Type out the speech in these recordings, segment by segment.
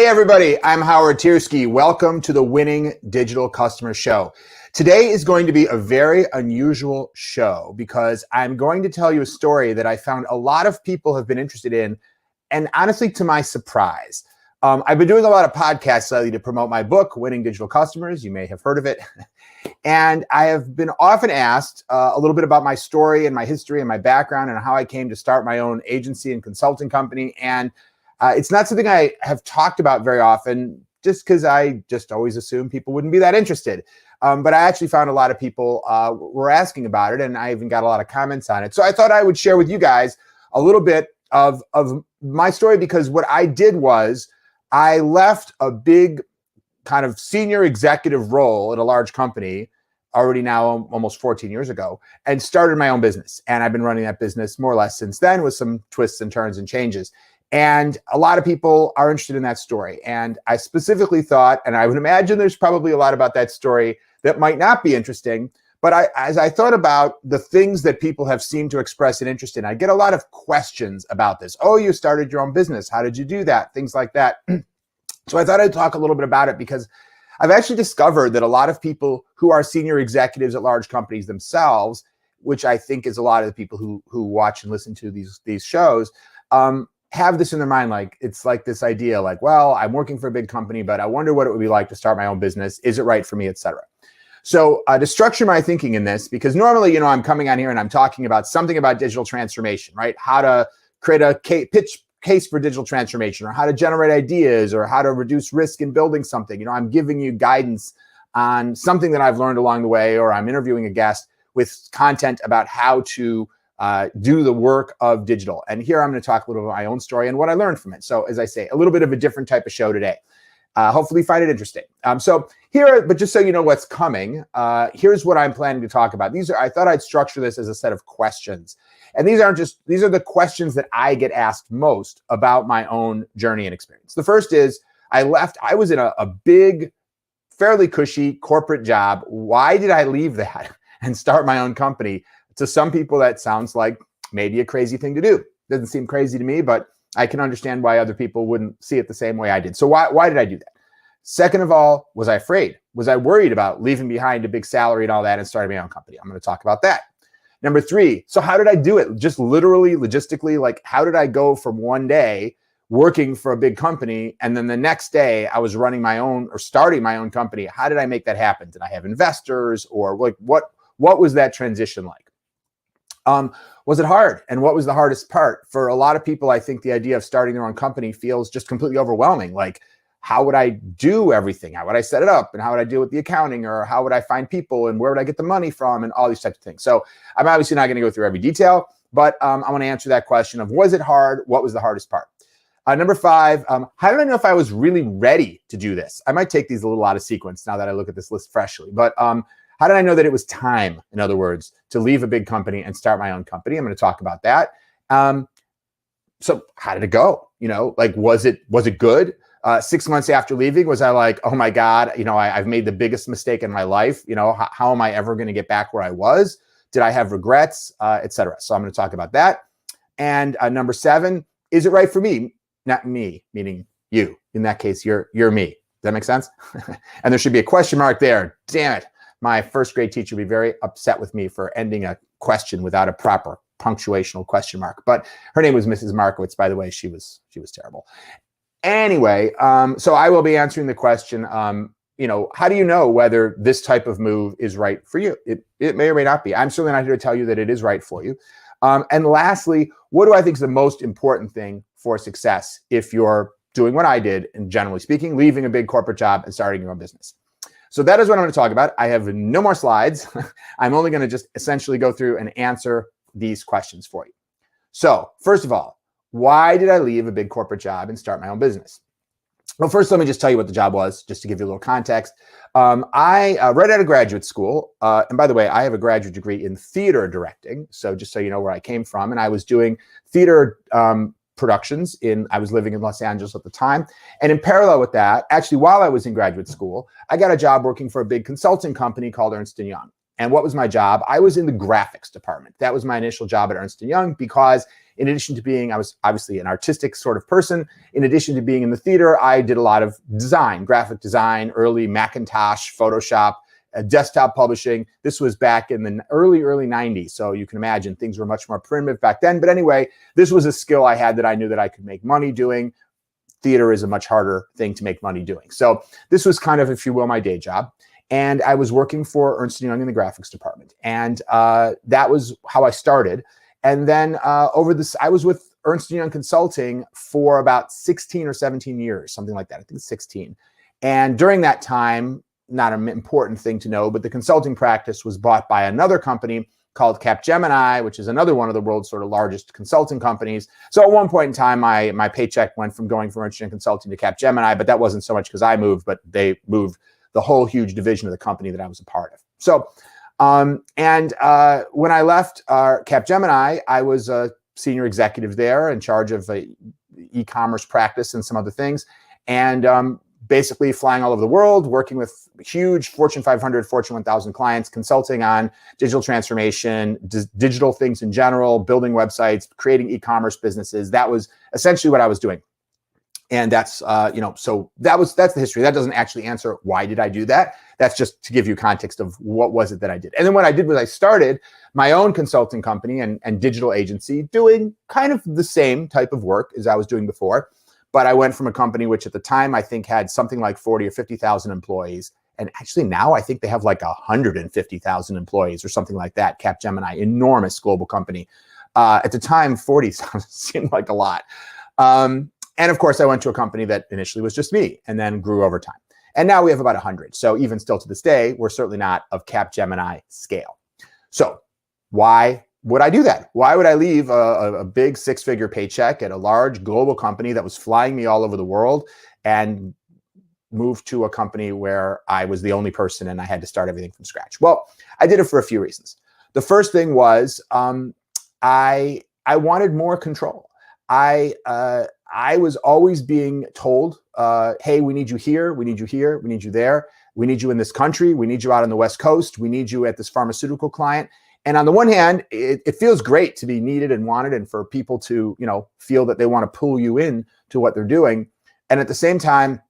Hey everybody, I'm Howard Tiersky. Welcome to the Winning Digital Customer Show. Today is going to be a very unusual show because I'm going to tell you a story that I found a lot of people have been interested in, and honestly, to my surprise. I've been doing a lot of podcasts lately to promote my book, Winning Digital Customers. You may have heard of it. And I have been often asked a little bit about my story and my history and my background and how I came to start my own agency and consulting company. And it's not something I have talked about very often just because I just always assumed people wouldn't be that interested. But I actually found a lot of people were asking about it, and I even got a lot of comments on it. So I thought I would share with you guys a little bit of my story, because what I did was I left a big kind of senior executive role at a large company already now almost 14 years ago and started my own business. And I've been running that business more or less since then with some twists and turns and changes. And a lot of people are interested in that story. And I specifically thought, and I would imagine there's probably a lot about that story that might not be interesting, but as I thought about the things that people have seemed to express an interest in, I get a lot of questions about this. Oh, you started your own business. How did you do that? Things like that. So I thought I'd talk a little bit about it because I've actually discovered that a lot of people who are senior executives at large companies themselves, which I think is a lot of the people who watch and listen to these shows, have this in their mind. Like, it's like this idea like, well, I'm working for a big company, but I wonder what it would be like to start my own business. Is it right for me, et cetera? So to structure my thinking in this, because normally, I'm coming on here and I'm talking about something about digital transformation, right? How to create a pitch case for digital transformation, or how to generate ideas, or how to reduce risk in building something. I'm giving you guidance on something that I've learned along the way, or I'm interviewing a guest with content about how to do the work of digital. And here I'm going to talk a little about my own story and what I learned from it. So as I say, a little bit of a different type of show today. Hopefully you find it interesting. So here, but just so you know what's coming, here's what I'm planning to talk about. I thought I'd structure this as a set of questions. And these are the questions that I get asked most about my own journey and experience. The first is, I was in a big, fairly cushy corporate job. Why did I leave that and start my own company? To some people, that sounds like maybe a crazy thing to do. Doesn't seem crazy to me, but I can understand why other people wouldn't see it the same way I did. So why did I do that? Second of all, was I afraid? Was I worried about leaving behind a big salary and all that and starting my own company? I'm going to talk about that. Number three, so how did I do it? Just literally, logistically, like how did I go from one day working for a big company and then the next day I was running my own or starting my own company? How did I make that happen? Did I have investors, or like what was that transition like? Was it hard? And what was the hardest part? For a lot of people, I think the idea of starting their own company feels just completely overwhelming. Like, how would I do everything? How would I set it up? And how would I deal with the accounting? Or how would I find people? And where would I get the money from? And all these types of things. So I'm obviously not going to go through every detail, but I want to answer that question of, was it hard? What was the hardest part? Number five, how did I know if I was really ready to do this? I might take these a little out of sequence now that I look at this list freshly, but how did I know that it was time, in other words, to leave a big company and start my own company? I'm going to talk about that. So how did it go? Like, was it good? 6 months after leaving, was I like, oh my God, I've made the biggest mistake in my life. How am I ever going to get back where I was? Did I have regrets, et cetera? So I'm going to talk about that. And number seven, is it right for me? Not me, meaning you. In that case, you're me. Does that make sense? And there should be a question mark there. Damn it. My first grade teacher would be very upset with me for ending a question without a proper punctuational question mark. But her name was Mrs. Markowitz, by the way. She was terrible. Anyway, so I will be answering the question, how do you know whether this type of move is right for you? It may or may not be. I'm certainly not here to tell you that it is right for you. And lastly, what do I think is the most important thing for success if you're doing what I did, and generally speaking, leaving a big corporate job and starting your own business? So that is what I'm going to talk about. I have no more slides. I'm only going to just essentially go through and answer these questions for you. So first of all, why did I leave a big corporate job and start my own business? Well, first, let me just tell you what the job was, just to give you a little context. I right out of graduate school, and by the way, I have a graduate degree in theater directing. So just so you know where I came from, and I was doing theater productions I was living in Los Angeles at the time. And in parallel with that, actually, while I was in graduate school, I got a job working for a big consulting company called Ernst & Young. And what was my job? I was in the graphics department. That was my initial job at Ernst & Young because in addition to being, I was obviously an artistic sort of person. In addition to being in the theater, I did a lot of design, graphic design, early Macintosh, Photoshop, desktop publishing. This was back in the early 90s. So you can imagine things were much more primitive back then. But anyway, this was a skill I had that I knew that I could make money doing. Theater is a much harder thing to make money doing. So this was kind of, if you will, my day job. And I was working for Ernst & Young in the graphics department. And that was how I started. And then I was with Ernst & Young Consulting for about 16 or 17 years, something like that. I think it's 16. And during that time, not an important thing to know, but the consulting practice was bought by another company called Capgemini, which is another one of the world's sort of largest consulting companies. So at one point in time, my paycheck went from going from Ernst & Young Consulting to Capgemini, but that wasn't so much because I moved, but they moved the whole huge division of the company that I was a part of. So, when I left Capgemini, I was a senior executive there in charge of e-commerce practice and some other things. And basically flying all over the world, working with huge Fortune 500, Fortune 1000 clients, consulting on digital transformation, digital things in general, building websites, creating e-commerce businesses. That was essentially what I was doing. And that's, so that's the history. That doesn't actually answer why did I do that. That's just to give you context of what was it that I did. And then what I did was I started my own consulting company and digital agency doing kind of the same type of work as I was doing before. But I went from a company which at the time I think had something like 40 or 50,000 employees. And actually now I think they have like 150,000 employees or something like that. Capgemini, enormous global company. At the time, 40 seemed like a lot. And of course, I went to a company that initially was just me and then grew over time. And now we have about 100. So even still to this day, we're certainly not of Capgemini scale. So why would I do that? Why would I leave a big six-figure paycheck at a large global company that was flying me all over the world and move to a company where I was the only person and I had to start everything from scratch? Well, I did it for a few reasons. The first thing was I wanted more control. I was always being told, hey, we need you here, we need you here, we need you there, we need you in this country, we need you out on the West Coast, we need you at this pharmaceutical client. And on the one hand, it feels great to be needed and wanted and for people to, feel that they want to pull you in to what they're doing. And at the same time,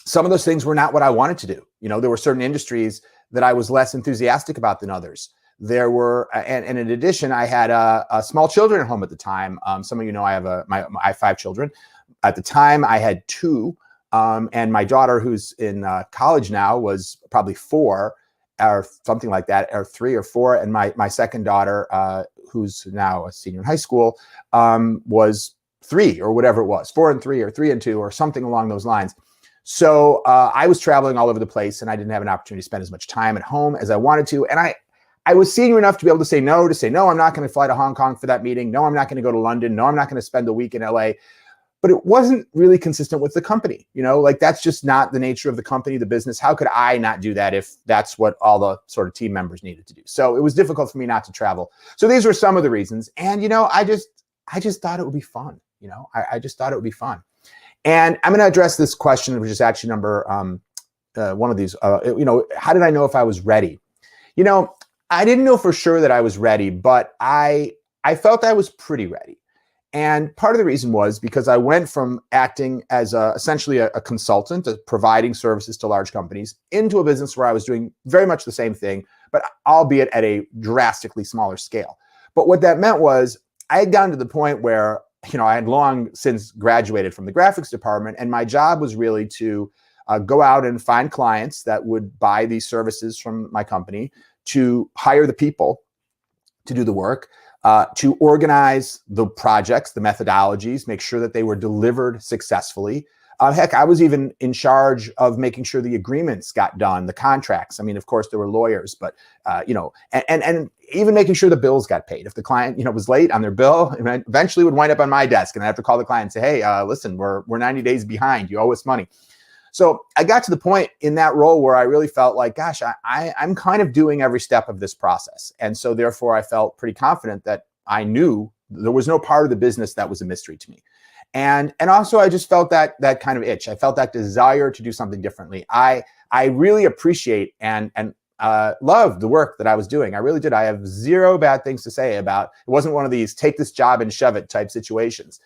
some of those things were not what I wanted to do. There were certain industries that I was less enthusiastic about than others. There were, and in addition, I had small children at home at the time. Some of you know I have 5 children. At the time, I had 2, and my daughter, who's in college now, was probably 4 or something like that, or 3 or 4, and my second daughter, who's now a senior in high school, was 3 or whatever it was, 4 and 3 or 3 and 2 or something along those lines. So I was traveling all over the place, and I didn't have an opportunity to spend as much time at home as I wanted to, and I was senior enough to be able to say no, I'm not going to fly to Hong Kong for that meeting. No, I'm not going to go to London. No, I'm not going to spend the week in LA. But it wasn't really consistent with the company. That's just not the nature of the company, the business. How could I not do that if that's what all the sort of team members needed to do? So it was difficult for me not to travel. So these were some of the reasons. And, I just thought it would be fun. I just thought it would be fun. And I'm going to address this question, which is actually number one of these. How did I know if I was ready? I didn't know for sure that I was ready, but I felt I was pretty ready. And part of the reason was because I went from acting as essentially a consultant, providing services to large companies, into a business where I was doing very much the same thing, but albeit at a drastically smaller scale. But what that meant was I had gotten to the point where, I had long since graduated from the graphics department, and my job was really to go out and find clients that would buy these services from my company, to hire the people to do the work, to organize the projects, the methodologies, make sure that they were delivered successfully. Heck, I was even in charge of making sure the agreements got done, the contracts. I mean, of course, there were lawyers, but, and even making sure the bills got paid. If the client, was late on their bill, eventually would wind up on my desk, and I have to call the client and say, hey, listen, we're 90 days behind. You owe us money. So I got to the point in that role where I really felt like, gosh, I'm kind of doing every step of this process. And so therefore I felt pretty confident that I knew there was no part of the business that was a mystery to me. And also I just felt that kind of itch. I felt that desire to do something differently. I really appreciate and loved the work that I was doing. I really did. I have zero bad things to say about it. Wasn't one of these take this job and shove it type situations.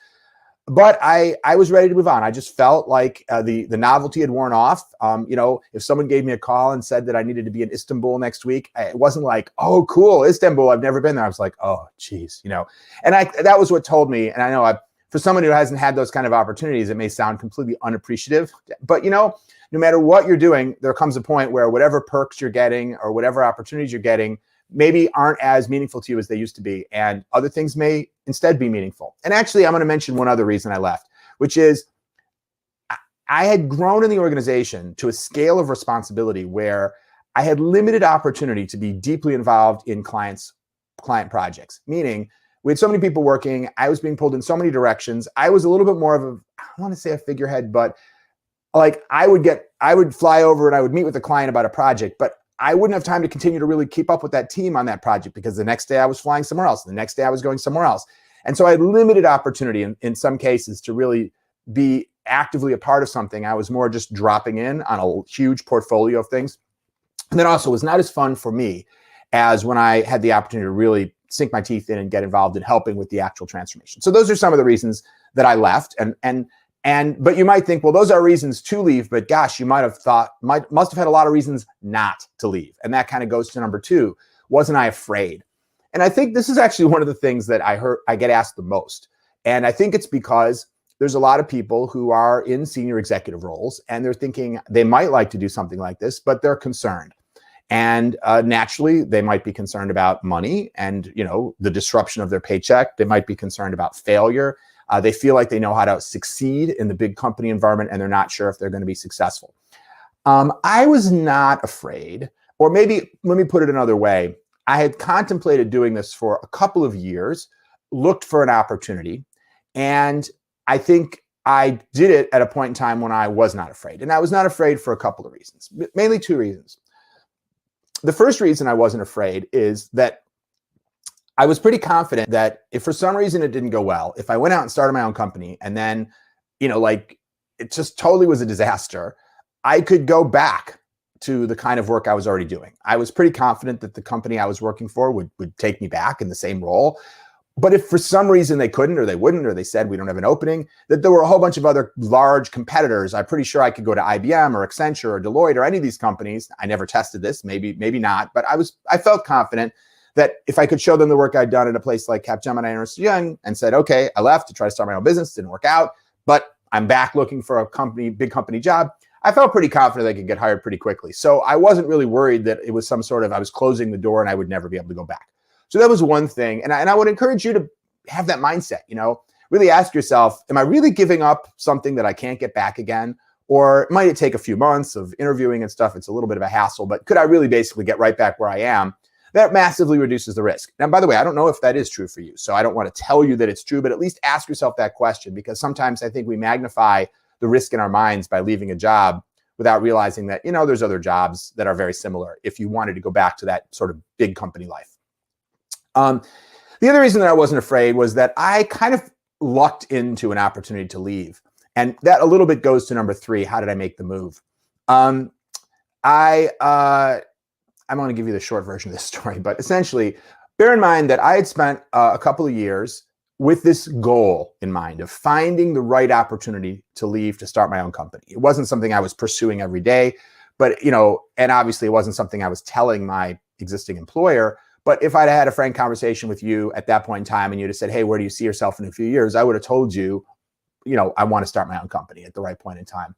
But I was ready to move on. I just felt like the novelty had worn off. If someone gave me a call and said that I needed to be in Istanbul next week, it wasn't like, oh, cool, Istanbul, I've never been there. I was like, oh, geez, And that was what told me. And I know for someone who hasn't had those kind of opportunities, it may sound completely unappreciative. But no matter what you're doing, there comes a point where whatever perks you're getting or whatever opportunities you're getting maybe aren't as meaningful to you as they used to be. And other things may instead be meaningful. And actually, I'm going to mention one other reason I left, which is I had grown in the organization to a scale of responsibility where I had limited opportunity to be deeply involved in client projects, meaning we had so many people working. I was being pulled in so many directions. I was a little bit more of I don't want to say a figurehead, but like I would fly over and I would meet with a client about a project, but I wouldn't have time to continue to really keep up with that team on that project because the next day I was flying somewhere else. The next day I was going somewhere else. And so I had limited opportunity in some cases to really be actively a part of something. I was more just dropping in on a huge portfolio of things. And then also it was not as fun for me as when I had the opportunity to really sink my teeth in and get involved in helping with the actual transformation. So those are some of the reasons that I left. But you might think, well, those are reasons to leave, but gosh, you must have had a lot of reasons not to leave. And that kind of goes to number 2. Wasn't I afraid? And I think this is actually one of the things that I get asked the most. And I think it's because there's a lot of people who are in senior executive roles and they're thinking they might like to do something like this, but they're concerned. And naturally, they might be concerned about money and, the disruption of their paycheck. They might be concerned about failure. They feel like they know how to succeed in the big company environment and they're not sure if they're going to be successful. I was not afraid, or maybe let me put it another way. I had contemplated doing this for a couple of years, looked for an opportunity, and I think I did it at a point in time when I was not afraid. And I was not afraid for a couple of reasons, mainly 2 reasons. The first reason I wasn't afraid is that I was pretty confident that if for some reason it didn't go well, if I went out and started my own company and then, it just totally was a disaster, I could go back to the kind of work I was already doing. I was pretty confident that the company I was working for would take me back in the same role. But if for some reason they couldn't, or they wouldn't, or they said we don't have an opening, that there were a whole bunch of other large competitors. I'm pretty sure I could go to IBM or Accenture or Deloitte or any of these companies. I never tested this, maybe not, but I felt confident that if I could show them the work I'd done at a place like Capgemini and Ernst & Young and said, okay, I left to try to start my own business, didn't work out, but I'm back looking for a big company job, I felt pretty confident I could get hired pretty quickly. So I wasn't really worried that it was some sort of, I was closing the door and I would never be able to go back. So that was one thing. And I would encourage you to have that mindset, really ask yourself, am I really giving up something that I can't get back again? Or might it take a few months of interviewing and stuff? It's a little bit of a hassle, but could I really basically get right back where I am? That massively reduces the risk. Now, by the way, I don't know if that is true for you. So I don't want to tell you that it's true, but at least ask yourself that question, because sometimes I think we magnify the risk in our minds by leaving a job without realizing that, there's other jobs that are very similar if you wanted to go back to that sort of big company life. The other reason that I wasn't afraid was that I kind of lucked into an opportunity to leave. And that a little bit goes to number 3. How did I make the move? I'm going to give you the short version of this story, but essentially, bear in mind that I had spent a couple of years with this goal in mind of finding the right opportunity to leave to start my own company. It wasn't something I was pursuing every day, but, and obviously it wasn't something I was telling my existing employer. But if I'd had a frank conversation with you at that point in time and you'd have said, hey, where do you see yourself in a few years? I would have told you, I want to start my own company at the right point in time.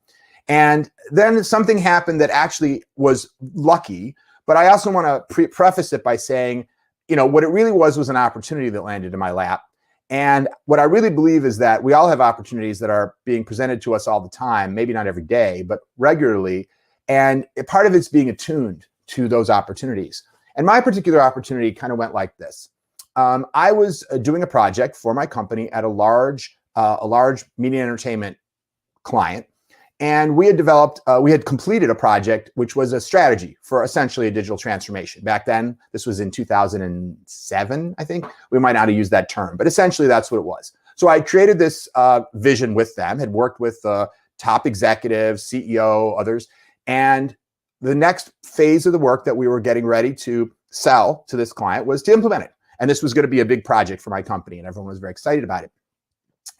And then something happened that actually was lucky, but I also want to preface it by saying, what it really was an opportunity that landed in my lap. And what I really believe is that we all have opportunities that are being presented to us all the time, maybe not every day, but regularly. And part of it's being attuned to those opportunities. And my particular opportunity kind of went like this. I was doing a project for my company at a large media and entertainment client. And we had completed a project, which was a strategy for essentially a digital transformation. Back then, this was in 2007, I think. We might not have used that term, but essentially that's what it was. So I created this vision with them, had worked with top executives, CEO, others. And the next phase of the work that we were getting ready to sell to this client was to implement it. And this was going to be a big project for my company, and everyone was very excited about it.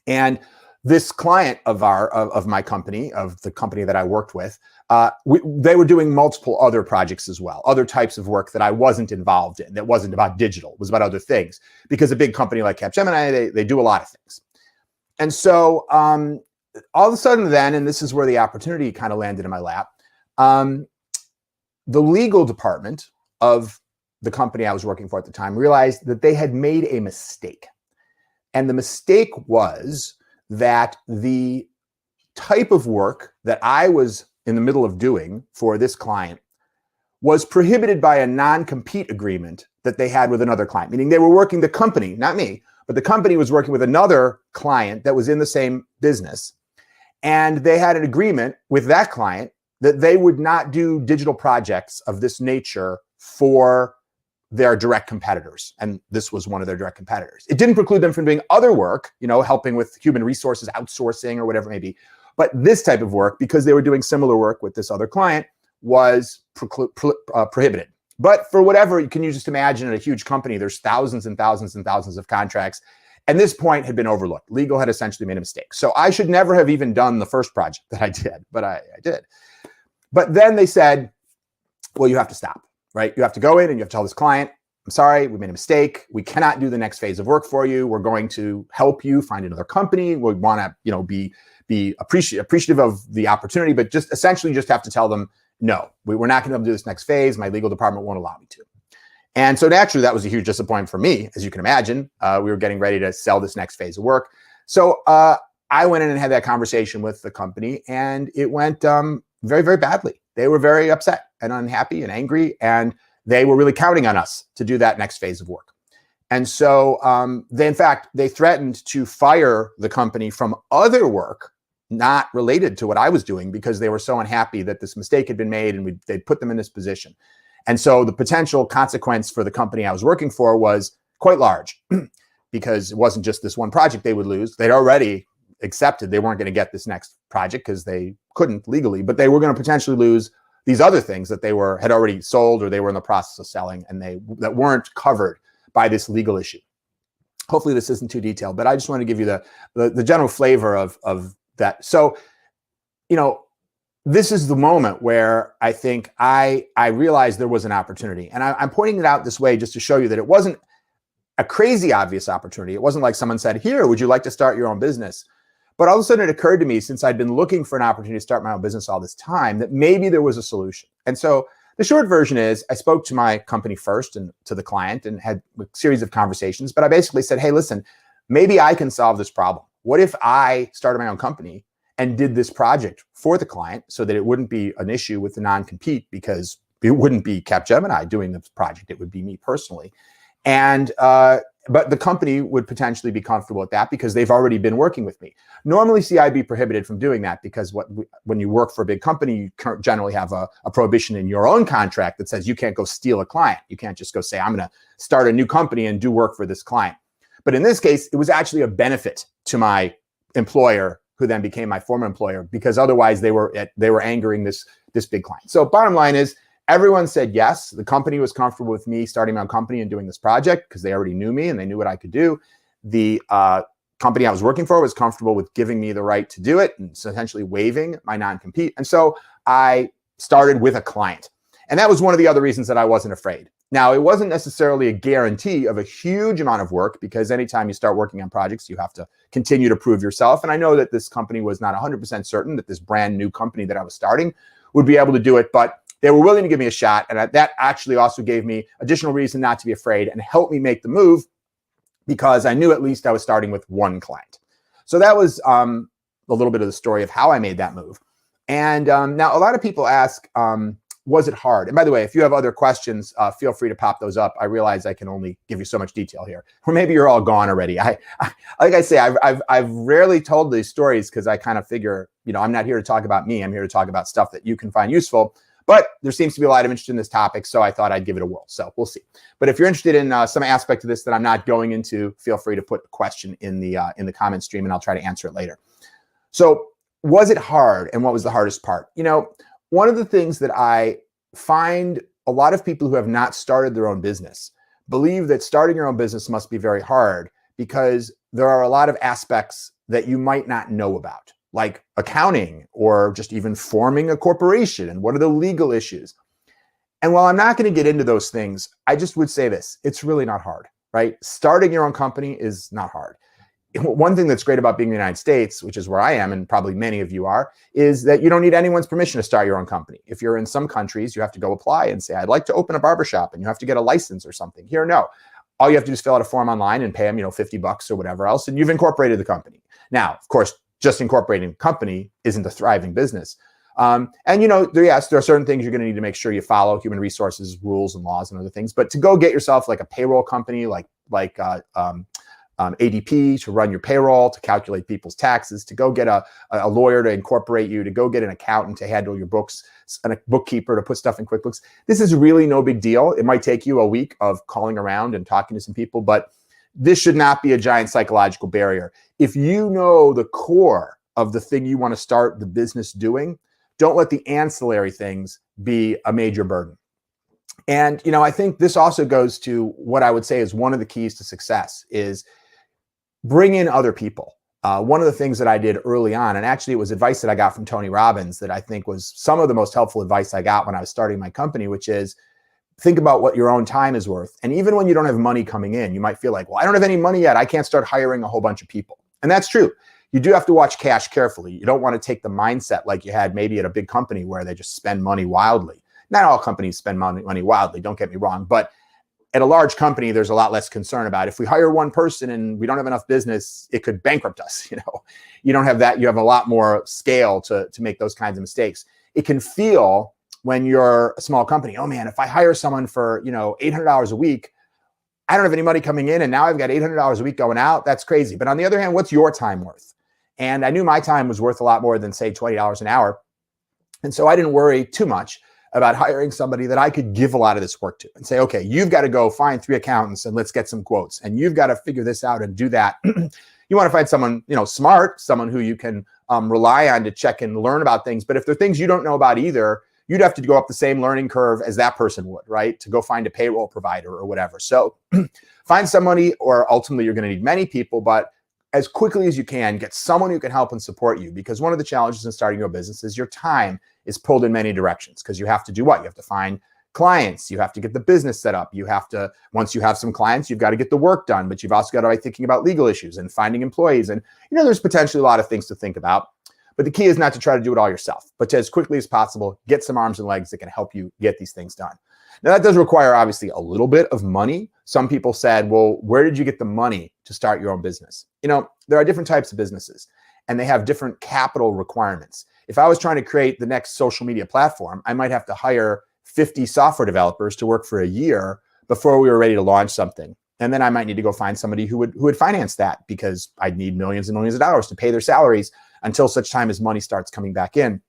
And this client of my company, of the company that I worked with, they were doing multiple other projects as well, other types of work that I wasn't involved in, that wasn't about digital, it was about other things. Because a big company like Capgemini, they do a lot of things. And so all of a sudden then, and this is where the opportunity kind of landed in my lap, the legal department of the company I was working for at the time realized that they had made a mistake. And the mistake was that the type of work that I was in the middle of doing for this client was prohibited by a non-compete agreement that they had with another client, meaning they were working, the company, not me, but the company was working with another client that was in the same business. And they had an agreement with that client that they would not do digital projects of this nature for their direct competitors. And this was one of their direct competitors. It didn't preclude them from doing other work, helping with human resources, outsourcing or whatever it may be. But this type of work, because they were doing similar work with this other client, was prohibited. But for whatever, can you just imagine, in a huge company, there's thousands and thousands and thousands of contracts. And this point had been overlooked. Legal had essentially made a mistake. So I should never have even done the first project that I did, but I did. But then they said, well, you have to stop. Right? You have to go in and you have to tell this client, I'm sorry, we made a mistake. We cannot do the next phase of work for you. We're going to help you find another company. We want to, be appreciative of the opportunity, but just essentially just have to tell them, no, we're not going to be able to do this next phase. My legal department won't allow me to. And so naturally, that was a huge disappointment for me, as you can imagine. We were getting ready to sell this next phase of work. So I went in and had that conversation with the company, and it went very, very badly. They were very upset and unhappy and angry, and they were really counting on us to do that next phase of work. And so they threatened to fire the company from other work not related to what I was doing, because they were so unhappy that this mistake had been made and they'd put them in this position. And so the potential consequence for the company I was working for was quite large, because it wasn't just this one project they would lose. They'd already accepted they weren't going to get this next project because they couldn't legally, but they were going to potentially lose these other things that they had already sold or they were in the process of selling, and that weren't covered by this legal issue. Hopefully this isn't too detailed, but I just want to give you the general flavor of that. So, this is the moment where I think I realized there was an opportunity, and I'm pointing it out this way just to show you that it wasn't a crazy obvious opportunity. It wasn't like someone said, here, would you like to start your own business? But all of a sudden it occurred to me, since I'd been looking for an opportunity to start my own business all this time, that maybe there was a solution. And so the short version is, I spoke to my company first and to the client and had a series of conversations, but I basically said, hey, listen, maybe I can solve this problem. What if I started my own company and did this project for the client so that it wouldn't be an issue with the non-compete, because it wouldn't be Capgemini doing the project, it would be me personally. And but the company would potentially be comfortable with that because they've already been working with me. Normally, see, I'd be prohibited from doing that because when you work for a big company, you generally have a prohibition in your own contract that says you can't go steal a client. You can't just go say, I'm going to start a new company and do work for this client. But in this case, it was actually a benefit to my employer, who then became my former employer, because otherwise they were angering this big client. So bottom line is, everyone said yes. The company was comfortable with me starting my own company and doing this project because they already knew me and they knew what I could do. The company I was working for was comfortable with giving me the right to do it and essentially waiving my non-compete. And so I started with a client. And that was one of the other reasons that I wasn't afraid. Now, it wasn't necessarily a guarantee of a huge amount of work, because anytime you start working on projects, you have to continue to prove yourself. And I know that this company was not 100% certain that this brand new company that I was starting would be able to do it, but they were willing to give me a shot. And that actually also gave me additional reason not to be afraid and helped me make the move, because I knew at least I was starting with one client. So that was a little bit of the story of how I made that move. And now a lot of people ask, was it hard? And by the way, if you have other questions, feel free to pop those up. I realize I can only give you so much detail here, or maybe you're all gone already. Like I say, I've rarely told these stories because I kind of figure, I'm not here to talk about me. I'm here to talk about stuff that you can find useful. But there seems to be a lot of interest in this topic, so I thought I'd give it a whirl. So we'll see. But if you're interested in some aspect of this that I'm not going into, feel free to put a question in the comment stream, and I'll try to answer it later. So was it hard, and what was the hardest part? One of the things that I find a lot of people who have not started their own business believe that starting your own business must be very hard because there are a lot of aspects that you might not know about, like accounting or just even forming a corporation and what are the legal issues. And while I'm not going to get into those things, I just would say this: it's really not hard, right? Starting your own company is not hard. One thing that's great about being in the United States, which is where I am, and probably many of you are, is that you don't need anyone's permission to start your own company. If you're in some countries, you have to go apply and say, I'd like to open a barbershop, and you have to get a license or something. Here, no. All you have to do is fill out a form online and pay them, $50 or whatever else, and you've incorporated the company. Now, of course, just incorporating a company isn't a thriving business. Yes, there are certain things you're going to need to make sure you follow, human resources, rules and laws and other things. But to go get yourself like a payroll company, like ADP to run your payroll, to calculate people's taxes, to go get a lawyer to incorporate you, to go get an accountant to handle your books, and a bookkeeper to put stuff in QuickBooks. This is really no big deal. It might take you a week of calling around and talking to some people, but this should not be a giant psychological barrier. If you know the core of the thing you want to start the business doing, don't let the ancillary things be a major burden. And, I think this also goes to what I would say is one of the keys to success is bring in other people. One of the things that I did early on, and actually it was advice that I got from Tony Robbins that I think was some of the most helpful advice I got when I was starting my company, which is think about what your own time is worth. And even when you don't have money coming in, you might feel like, well, I don't have any money yet. I can't start hiring a whole bunch of people. And that's true. You do have to watch cash carefully. You don't want to take the mindset like you had maybe at a big company where they just spend money wildly. Not all companies spend money wildly, don't get me wrong. But at a large company, there's a lot less concern about if we hire one person and we don't have enough business, it could bankrupt us. You don't have that. You have a lot more scale to make those kinds of mistakes. It can feel when you're a small company, oh man, if I hire someone for, $800 a week, I don't have any money coming in and now I've got $800 a week going out. That's crazy. But on the other hand, what's your time worth? And I knew my time was worth a lot more than say $20 an hour. And so I didn't worry too much about hiring somebody that I could give a lot of this work to and say, okay, you've got to go find 3 accountants and let's get some quotes. And you've got to figure this out and do that. You want to find someone, smart, someone who you can rely on to check and learn about things. But if there are things you don't know about either, you'd have to go up the same learning curve as that person would, right? To go find a payroll provider or whatever. So find somebody, or ultimately you're going to need many people, but as quickly as you can, get someone who can help and support you. Because one of the challenges in starting your business is your time is pulled in many directions because you have to do what? You have to find clients. You have to get the business set up. You have to, once you have some clients, you've got to get the work done, but you've also got to be thinking about legal issues and finding employees. And, there's potentially a lot of things to think about. But the key is not to try to do it all yourself, but to, as quickly as possible, get some arms and legs that can help you get these things done. Now, that does require, obviously, a little bit of money. Some people said, well, where did you get the money to start your own business? There are different types of businesses, and they have different capital requirements. If I was trying to create the next social media platform, I might have to hire 50 software developers to work for a year before we were ready to launch something. And then I might need to go find somebody who would finance that because I'd need millions and millions of dollars to pay their salaries until such time as money starts coming back in.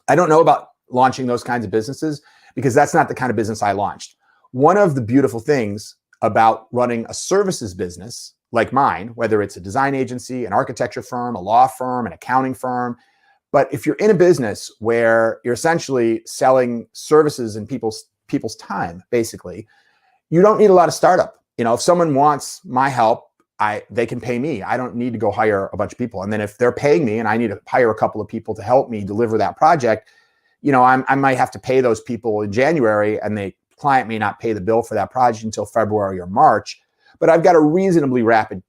I don't know about launching those kinds of businesses because that's not the kind of business I launched. One of the beautiful things about running a services business like mine, whether it's a design agency, an architecture firm, a law firm, an accounting firm, but if you're in a business where you're essentially selling services and people's time, basically, you don't need a lot of startup. If someone wants my help, they can pay me. I don't need to go hire a bunch of people. And then if they're paying me and I need to hire a couple of people to help me deliver that project, I might have to pay those people in January and the client may not pay the bill for that project until February or March. But I've got a reasonably rapid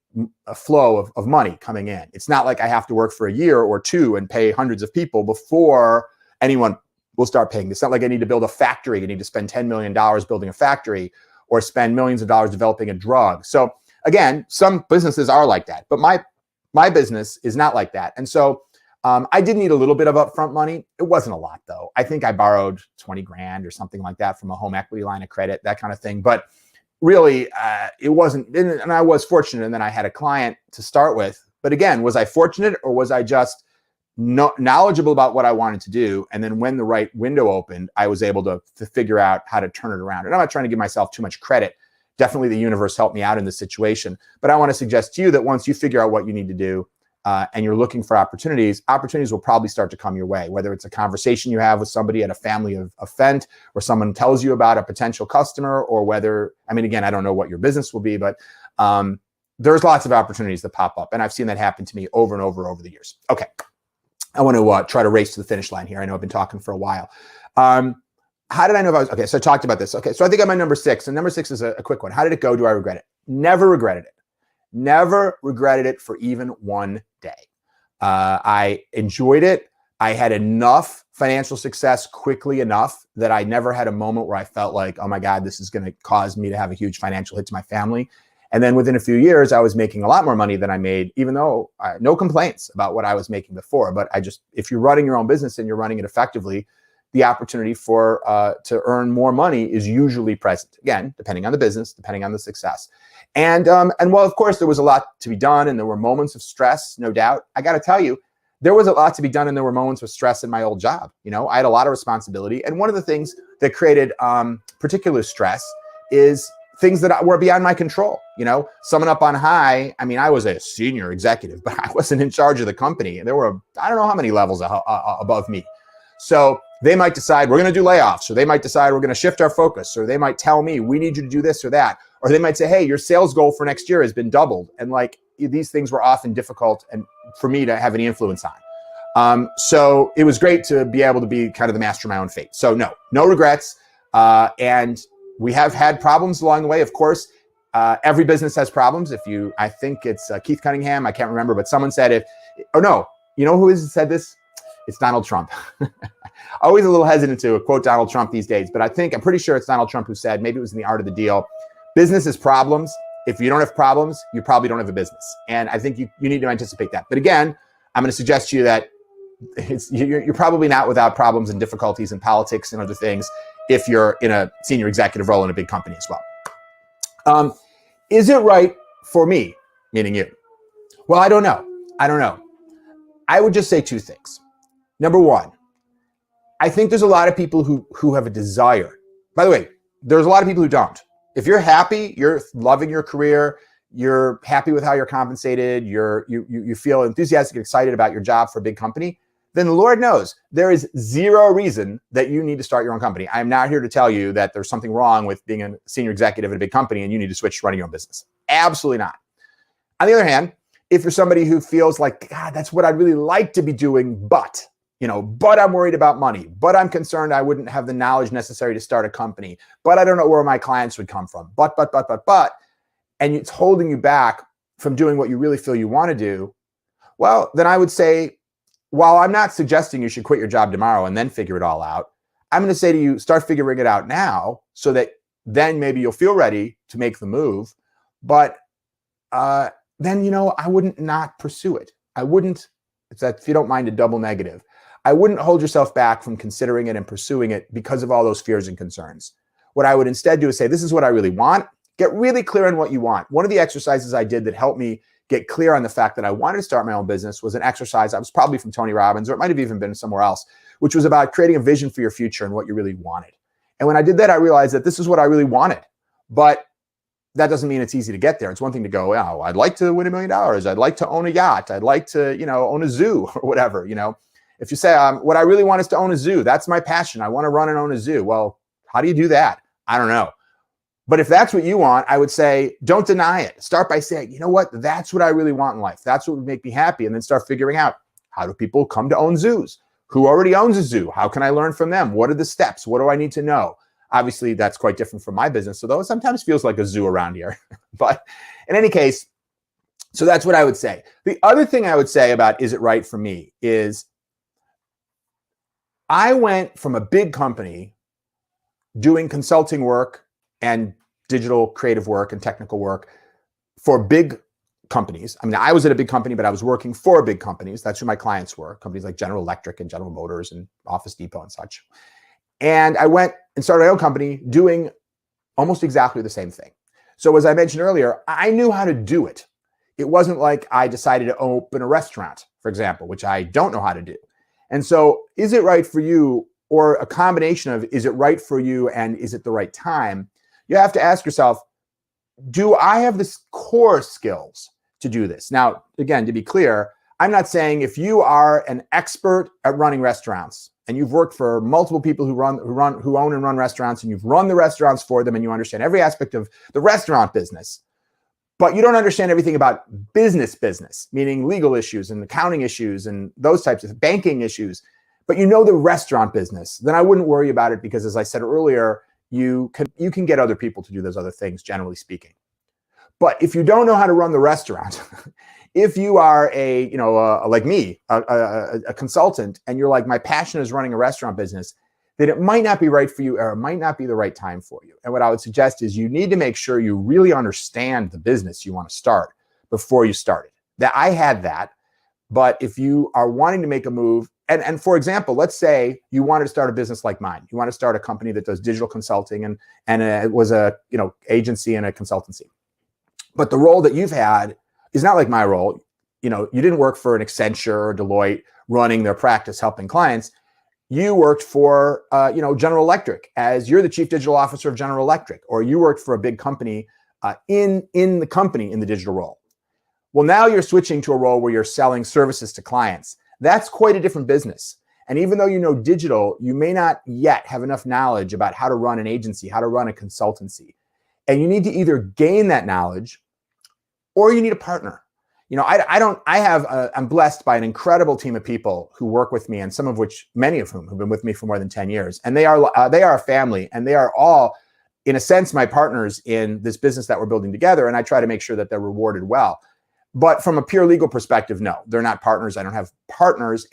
flow of money coming in. It's not like I have to work for a year or two and pay hundreds of people before anyone will start paying. It's not like I need to build a factory. I need to spend $10 million building a factory or spend millions of dollars developing a drug. So again, some businesses are like that, but my business is not like that. And so I did need a little bit of upfront money. It wasn't a lot though. I think I borrowed 20 grand or something like that from a home equity line of credit, that kind of thing. But really, it wasn't, and I was fortunate, and then I had a client to start with. But again, was I fortunate or was I just knowledgeable about what I wanted to do? And then when the right window opened, I was able to figure out how to turn it around. And I'm not trying to give myself too much credit. Definitely the universe helped me out in this situation. But I want to suggest to you that once you figure out what you need to do, and you're looking for opportunities will probably start to come your way, whether it's a conversation you have with somebody at a family event, or someone tells you about a potential customer, or whether, again, I don't know what your business will be, but there's lots of opportunities that pop up. And I've seen that happen to me over and over the years. Okay. I want to try to race to the finish line here. I know I've been talking for a while. How did I know if I was, okay, so I talked about this. Okay, so I think I'm at number 6, and number 6 is a quick one. How did it go? Do I regret it? Never regretted it. Never regretted it for even one day. I enjoyed it. I had enough financial success quickly enough that I never had a moment where I felt like, oh my God, this is going to cause me to have a huge financial hit to my family. And then within a few years, I was making a lot more money than I made, even though no complaints about what I was making before. But if you're running your own business and you're running it effectively, the opportunity to earn more money is usually present. Again, depending on the business, depending on the success. And while of course there was a lot to be done and there were moments of stress, no doubt, I got to tell you, there was a lot to be done and there were moments of stress in my old job. I had a lot of responsibility. And one of the things that created particular stress is things that were beyond my control. Someone up on high, I was a senior executive, but I wasn't in charge of the company. And there were, I don't know how many levels above me. So they might decide we're going to do layoffs, or they might decide we're going to shift our focus, or they might tell me we need you to do this or that, or they might say, hey, your sales goal for next year has been doubled. And these things were often difficult and for me to have any influence on. So it was great to be able to be kind of the master of my own fate. So no regrets. And we have had problems along the way. Of course, every business has problems. I think it's Keith Cunningham, I can't remember, but someone said you know who said this? It's Donald Trump. Always a little hesitant to quote Donald Trump these days, but I'm pretty sure it's Donald Trump who said, maybe it was in The Art of the Deal, business is problems. If you don't have problems, you probably don't have a business. And I think you need to anticipate that. But again, I'm going to suggest to you that you're probably not without problems and difficulties in politics and other things if you're in a senior executive role in a big company as well. Is it right for me, meaning you? Well, I don't know. I would just say two things. Number one, I think there's a lot of people who have a desire. By the way, there's a lot of people who don't. If you're happy, you're loving your career, you're happy with how you're compensated, you feel enthusiastic and excited about your job for a big company, then the Lord knows there is zero reason that you need to start your own company. I'm not here to tell you that there's something wrong with being a senior executive at a big company and you need to switch to running your own business. Absolutely not. On the other hand, if you're somebody who feels like, God, that's what I'd really like to be doing, but I'm worried about money, but I'm concerned I wouldn't have the knowledge necessary to start a company, but I don't know where my clients would come from, but, and it's holding you back from doing what you really feel you want to do, well, then I would say, while I'm not suggesting you should quit your job tomorrow and then figure it all out, I'm going to say to you, start figuring it out now so that then maybe you'll feel ready to make the move. But then, I wouldn't not pursue it. I wouldn't, if you don't mind a double negative, I wouldn't hold yourself back from considering it and pursuing it because of all those fears and concerns. What I would instead do is say, this is what I really want. Get really clear on what you want. One of the exercises I did that helped me get clear on the fact that I wanted to start my own business was an exercise. I was probably from Tony Robbins, or it might have even been somewhere else, which was about creating a vision for your future and what you really wanted. And when I did that, I realized that this is what I really wanted. But that doesn't mean it's easy to get there. It's one thing to go, oh, I'd like to win $1 million. I'd like to own a yacht. I'd like to, own a zoo or whatever, If you say, what I really want is to own a zoo, that's my passion. I want to run and own a zoo. Well, how do you do that? I don't know. But if that's what you want, I would say, don't deny it. Start by saying, you know what? That's what I really want in life. That's what would make me happy. And then start figuring out, how do people come to own zoos? Who already owns a zoo? How can I learn from them? What are the steps? What do I need to know? Obviously, that's quite different from my business, although it sometimes feels like a zoo around here. But in any case, so that's what I would say. The other thing I would say about is it right for me is I went from a big company doing consulting work and digital creative work and technical work for big companies. I was at a big company, but I was working for big companies. That's who my clients were, companies like General Electric and General Motors and Office Depot and such. And I went and started my own company doing almost exactly the same thing. So as I mentioned earlier, I knew how to do it. It wasn't like I decided to open a restaurant, for example, which I don't know how to do. And so is it right for you, or a combination of is it right for you and is it the right time? You have to ask yourself, do I have the core skills to do this? Now, again, to be clear, I'm not saying if you are an expert at running restaurants and you've worked for multiple people who own and run restaurants, and you've run the restaurants for them and you understand every aspect of the restaurant business, but you don't understand everything about business, meaning legal issues and accounting issues and those types of banking issues, but you know the restaurant business, then I wouldn't worry about it, because as I said earlier, you can get other people to do those other things, generally speaking. But if you don't know how to run the restaurant, if you are like me, a consultant, and you're like, my passion is running a restaurant business, then it might not be right for you, or it might not be the right time for you. And what I would suggest is you need to make sure you really understand the business you want to start before you start it. That I had that, but if you are wanting to make a move, and for example, let's say you wanted to start a business like mine. You want to start a company that does digital consulting, and it was a agency and a consultancy. But the role that you've had is not like my role. You didn't work for an Accenture or Deloitte running their practice helping clients. You worked for General Electric, as you're the chief digital officer of General Electric, or you worked for a big company in the company in the digital role. Well, now you're switching to a role where you're selling services to clients. That's quite a different business. And even though you know digital, you may not yet have enough knowledge about how to run an agency, how to run a consultancy. And you need to either gain that knowledge or you need a partner. I'm blessed by an incredible team of people who work with me, and many of whom have been with me for more than 10 years. And they are a family, and they are all, in a sense, my partners in this business that we're building together. And I try to make sure that they're rewarded well. But from a pure legal perspective, no, they're not partners. I don't have partners.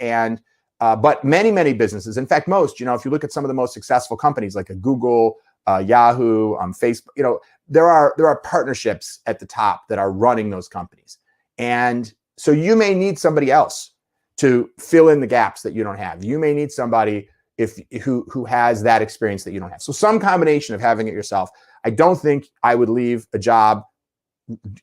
But many businesses, in fact, most, if you look at some of the most successful companies like a Google, Yahoo, Facebook, there are partnerships at the top that are running those companies. And so you may need somebody else to fill in the gaps that you don't have. You may need somebody who has that experience that you don't have. So some combination of having it yourself. I don't think I would leave a job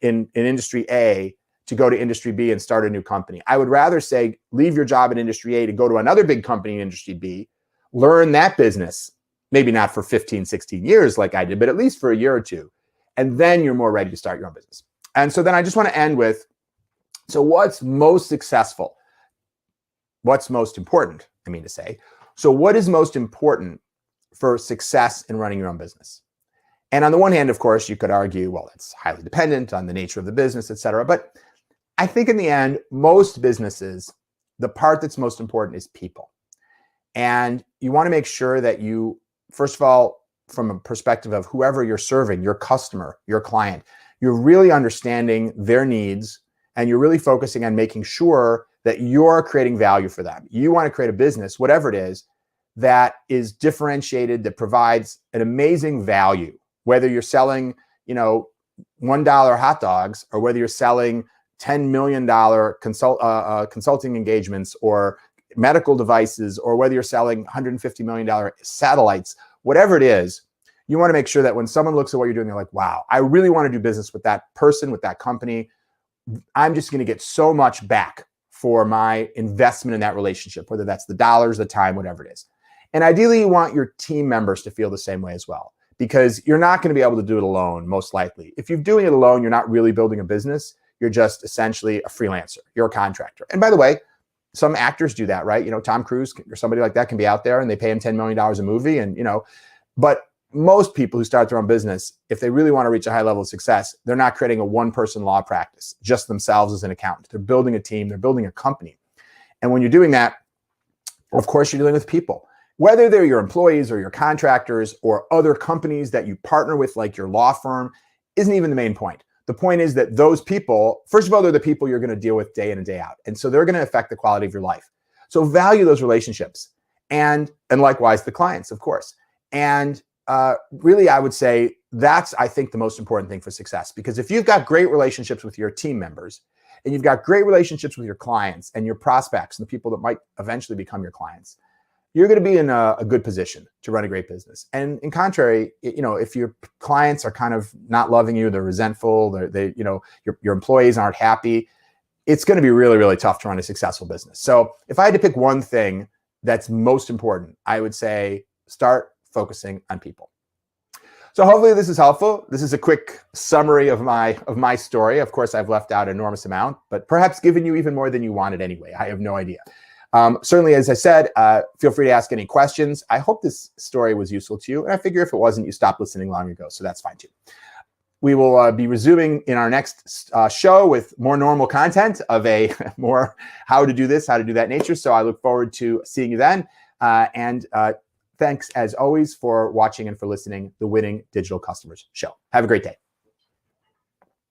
in industry A to go to industry B and start a new company. I would rather say leave your job in industry A to go to another big company in industry B, learn that business, maybe not for 15, 16 years like I did, but at least for a year or two. And then you're more ready to start your own business. And so then I just want to end with, so what's most successful? What's most important, I mean to say. So what is most important for success in running your own business? And on the one hand, of course, you could argue, well, it's highly dependent on the nature of the business, et cetera. But I think in the end, most businesses, the part that's most important is people. And you want to make sure that you, first of all, from a perspective of whoever you're serving, your customer, your client, you're really understanding their needs, and you're really focusing on making sure that you're creating value for them. You want to create a business, whatever it is, that is differentiated, that provides an amazing value, whether you're selling, $1 hot dogs, or whether you're selling $10 million consulting engagements or medical devices, or whether you're selling $150 million satellites, whatever it is. You want to make sure that when someone looks at what you're doing, they're like, wow, I really want to do business with that person, with that company. I'm just going to get so much back for my investment in that relationship, whether that's the dollars, the time, whatever it is. And ideally, you want your team members to feel the same way as well, because you're not going to be able to do it alone, most likely. If you're doing it alone, you're not really building a business. You're just essentially a freelancer. You're a contractor. And by the way, some actors do that, right? Tom Cruise or somebody like that can be out there and they pay him $10 million a movie. And, but most people who start their own business, if they really want to reach a high level of success, they're not creating a one-person law practice, just themselves as an accountant. They're building a team. They're building a company. And when you're doing that, of course, you're dealing with people, whether they're your employees or your contractors or other companies that you partner with, like your law firm, isn't even the main point. The point is that those people, first of all, they're the people you're going to deal with day in and day out. And so they're going to affect the quality of your life. So value those relationships, and likewise the clients, of course. And really, I would say that's, I think, the most important thing for success. Because if you've got great relationships with your team members, and you've got great relationships with your clients and your prospects and the people that might eventually become your clients, you're going to be in a good position to run a great business. And in contrary, if your clients are kind of not loving you, they're resentful, your employees aren't happy, it's going to be really, really tough to run a successful business. So if I had to pick one thing that's most important, I would say start focusing on people. So hopefully this is helpful. This is a quick summary of my story. Of course, I've left out an enormous amount, but perhaps given you even more than you wanted anyway. I have no idea. Certainly, as I said, feel free to ask any questions. I hope this story was useful to you. And I figure if it wasn't, you stopped listening long ago. So that's fine too. We will be resuming in our next show with more normal content of a more how to do this, how to do that nature. So I look forward to seeing you then. Thanks, as always, for watching and for listening, the Winning Digital Customers Show. Have a great day.